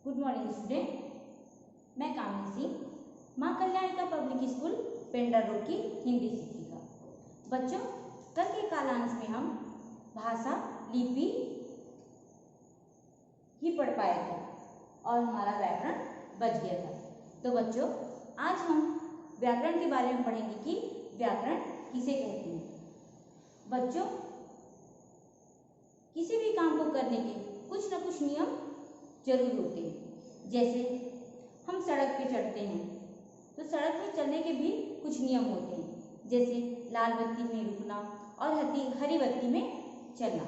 Good morning student. मैं कामिनी सिंह माँ कल्याणी का पब्लिक स्कूल पेंडर रोड की हिंदी शिक्षिका। बच्चों, कल के कालांश में हम भाषा लिपि ही पढ़ पाए थे और हमारा व्याकरण बच गया था। तो बच्चों, आज हम व्याकरण के बारे में पढ़ेंगे कि व्याकरण किसे कहते हैं। बच्चों, किसी भी काम को करने के कुछ न कुछ नियम जरूर होते हैं। जैसे हम सड़क पे चढ़ते हैं तो सड़क पे चलने के भी कुछ नियम होते हैं, जैसे लाल बत्ती में रुकना और हरी बत्ती में चलना।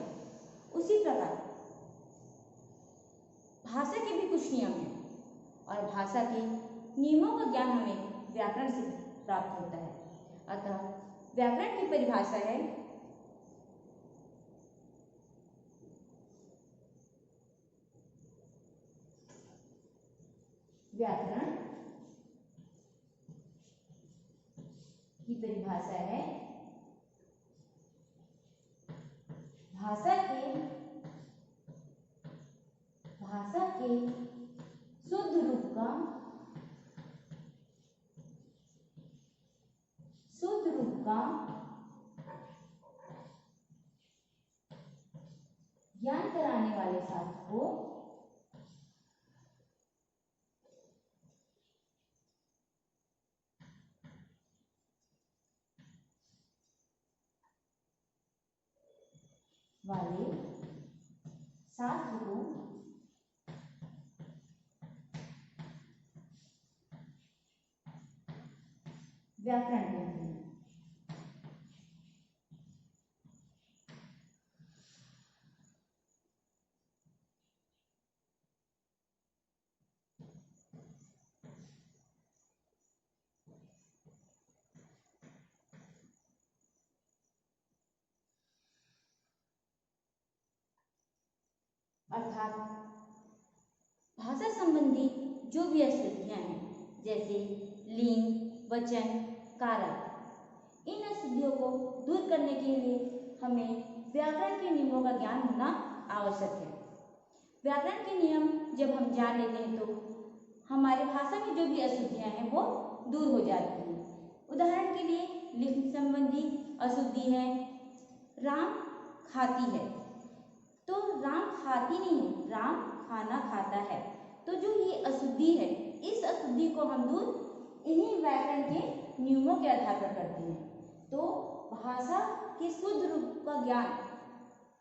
उसी प्रकार भाषा के भी कुछ नियम हैं और भाषा के नियमों का ज्ञान हमें व्याकरण से प्राप्त होता है। अतः व्याकरण की परिभाषा है व्याकरण की परिभाषा है भाषा के शुद्ध रूप का ज्ञान कराने वाले शास्त्र को व्याकरण कहते हैं। अर्थात भाषा संबंधी जो भी अशुद्धियां हैं, जैसे लिंग, वचन, कारक, इन अशुद्धियों को दूर करने के लिए हमें व्याकरण के नियमों का ज्ञान होना आवश्यक है। व्याकरण के नियम जब हम जान लेते हैं तो हमारे भाषा में जो भी अशुद्धियां हैं वो दूर हो जाती हैं। उदाहरण के लिए लिंग संबंधी अशुद्धि है राम खाती है, तो राम खाती नहीं है, राम खाना खाता है। तो जो ये अशुद्धि है, इस अशुद्धि को हम दूर इन्हीं व्याकरण के नियमों के आधार पर करते हैं। तो भाषा के शुद्ध रूप का ज्ञान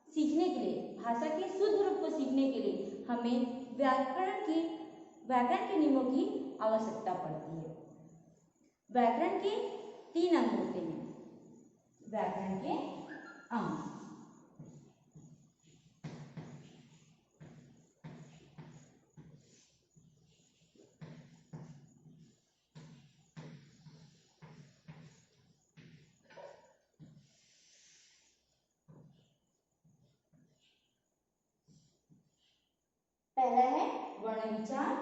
सीखने के लिए, भाषा के शुद्ध रूप को सीखने के लिए हमें व्याकरण के नियमों की आवश्यकता पड़ती है। व्याकरण के 3 अंग होते हैं। व्याकरण के अंग पहला है वर्ण विचार,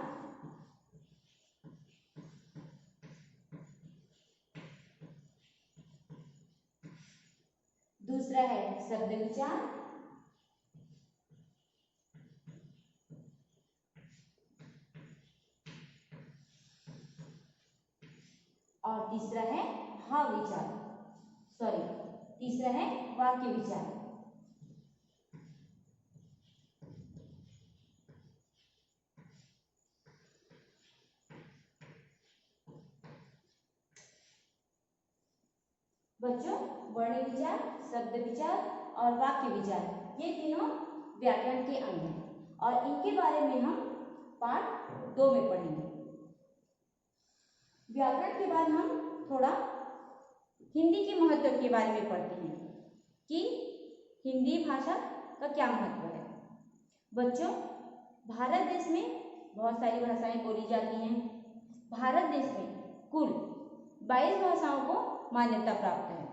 दूसरा है शब्द विचार, और तीसरा है भाव विचार, तीसरा है वाक्य विचार। बच्चों, वर्ण विचार, शब्द विचार और वाक्य विचार, ये तीनों व्याकरण के अंग हैं और इनके बारे में हम पाठ 2 में पढ़ेंगे। व्याकरण के बाद हम थोड़ा हिंदी के महत्व के बारे में पढ़ते हैं कि हिंदी भाषा का क्या महत्व है। बच्चों, भारत देश में बहुत सारी भाषाएं बोली जाती हैं। भारत देश में कुल 22 भाषाओं को मान्यता प्राप्त है।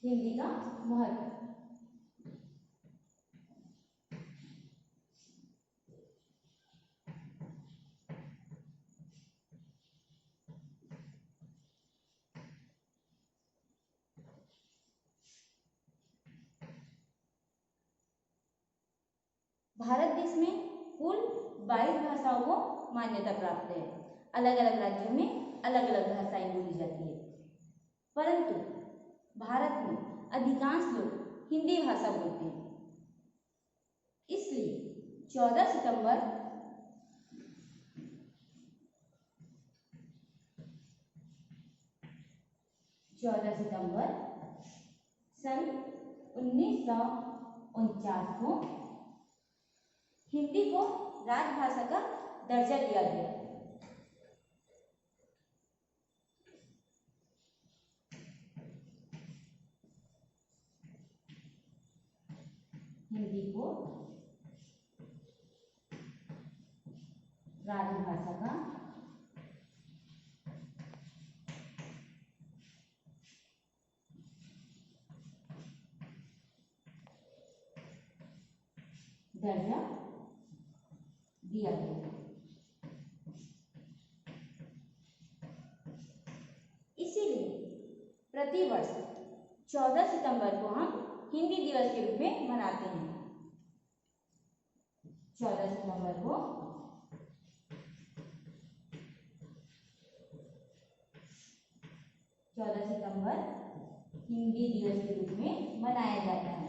हिंदी का महत्व, भारत देश में कुल 22 भाषाओं को मान्यता प्राप्त है। अलग अलग राज्यों में अलग अलग भाषाएं बोली जाती है, परंतु भारत में अधिकांश लोग हिंदी भाषा बोलते हैं। इसलिए 14 सितंबर सन 1949 को हिंदी को राजभाषा का दर्जा दिया गया। हिंदी को राजभाषा का दर्जा दिया गया। इसीलिए प्रतिवर्ष 14 सितंबर को हम हिंदी दिवस के रूप में मनाते हैं। 14 सितंबर को हिंदी दिवस के रूप में मनाया जाता है।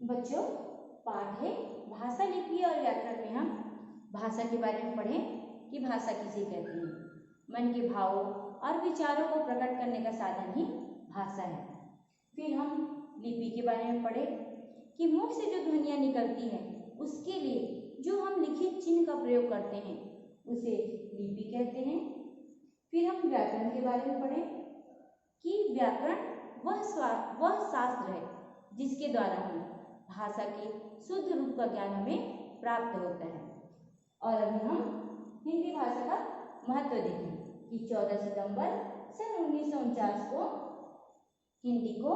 बच्चों, पाठ है भाषा, लिपि और व्याकरण में हम भाषा के बारे में पढ़ें कि भाषा किसे कहते हैं। मन के भावों और विचारों को प्रकट करने का साधन ही भाषा है। फिर हम लिपि के बारे में पढ़ें कि मुख से जो ध्वनियाँ निकलती हैं उसके लिए जो हम लिखित चिन्ह का प्रयोग करते हैं उसे लिपि कहते हैं। फिर हम व्याकरण के बारे में पढ़ें कि व्याकरण वह शास्त्र है जिसके द्वारा हम भाषा के शुद्ध रूप का ज्ञान हमें प्राप्त होता है। और अभी हम हिंदी भाषा का महत्व देखें कि 14 सितंबर सन 1949 को हिंदी को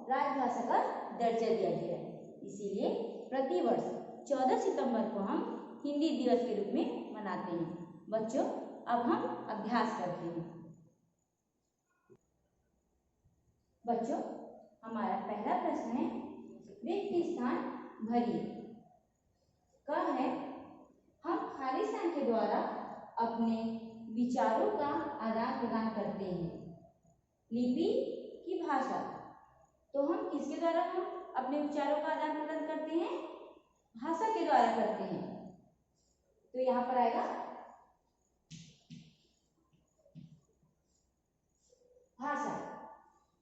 राजभाषा का दर्जा दिया गया है। इसीलिए प्रतिवर्ष 14 सितंबर को हम हिंदी दिवस के रूप में मनाते हैं। बच्चों, अब हम अभ्यास करते हैं। बच्चों, हमारा पहला प्रश्न है रिक्त स्थान भरिए। क है हम खाली स्थान के द्वारा अपने विचारों का आदान प्रदान करते हैं। लिपि की भाषा, तो हम किसके द्वारा हम अपने विचारों का आदान प्रदान करते हैं? भाषा के द्वारा करते हैं। तो यहाँ पर आएगा भाषा।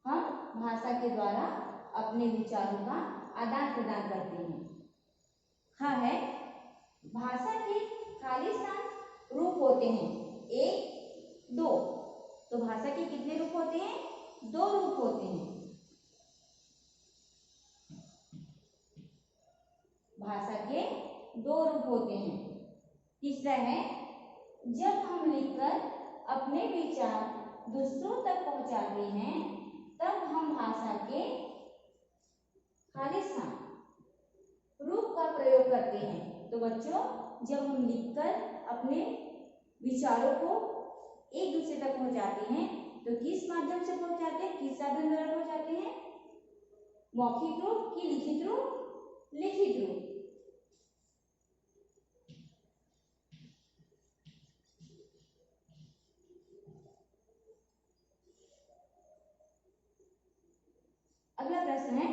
हम भाषा के द्वारा अपने विचारों का आदान प्रदान करते हैं। हाँ है भाषा के खाली स्थान रूप होते हैं 1, 2। तो भाषा के कितने रूप होते हैं? 2 रूप होते हैं। भाषा के 2 रूप होते हैं। तीसरा है जब हम लिखकर अपने विचार दूसरों तक पहुंचाते हैं तब हम भाषा के खाली स्थान रूप का प्रयोग करते हैं। तो बच्चों, जब हम लिखकर अपने विचारों को एक दूसरे तक पहुंचाते हैं तो किस माध्यम से पहुंचाते हैं? किस साधन द्वारा पहुंचाते हैं? मौखिक रूप कि लिखित रूप? लिखित रूप। अगला प्रश्न है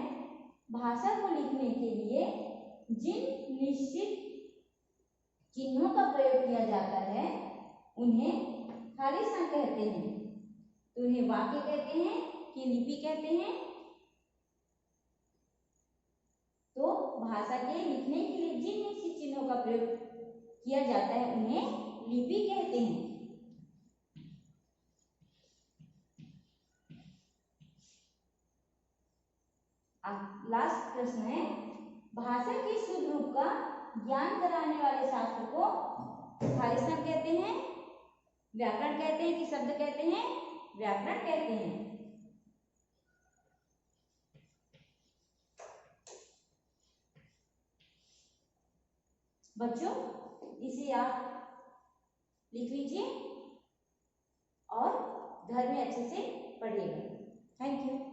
भाषा को लिखने के लिए जिन निश्चित चिन्हों का प्रयोग किया जाता है उन्हें खाली स्थान कहते हैं। तो उन्हें वाक्य कहते हैं कि लिपि कहते हैं? तो भाषा के लिखने के लिए जिन निश्चित चिन्हों का प्रयोग किया जाता है उन्हें लिपि कहते हैं। लास्ट प्रश्न है भाषा के शुद्ध रूप का ज्ञान कराने वाले शास्त्र को खाली स्थान कहते हैं, व्याकरण कहते हैं कि शब्द कहते हैं? व्याकरण कहते हैं। बच्चों, इसे आप लिख लीजिए और घर में अच्छे से पढ़िएगा। Thank you.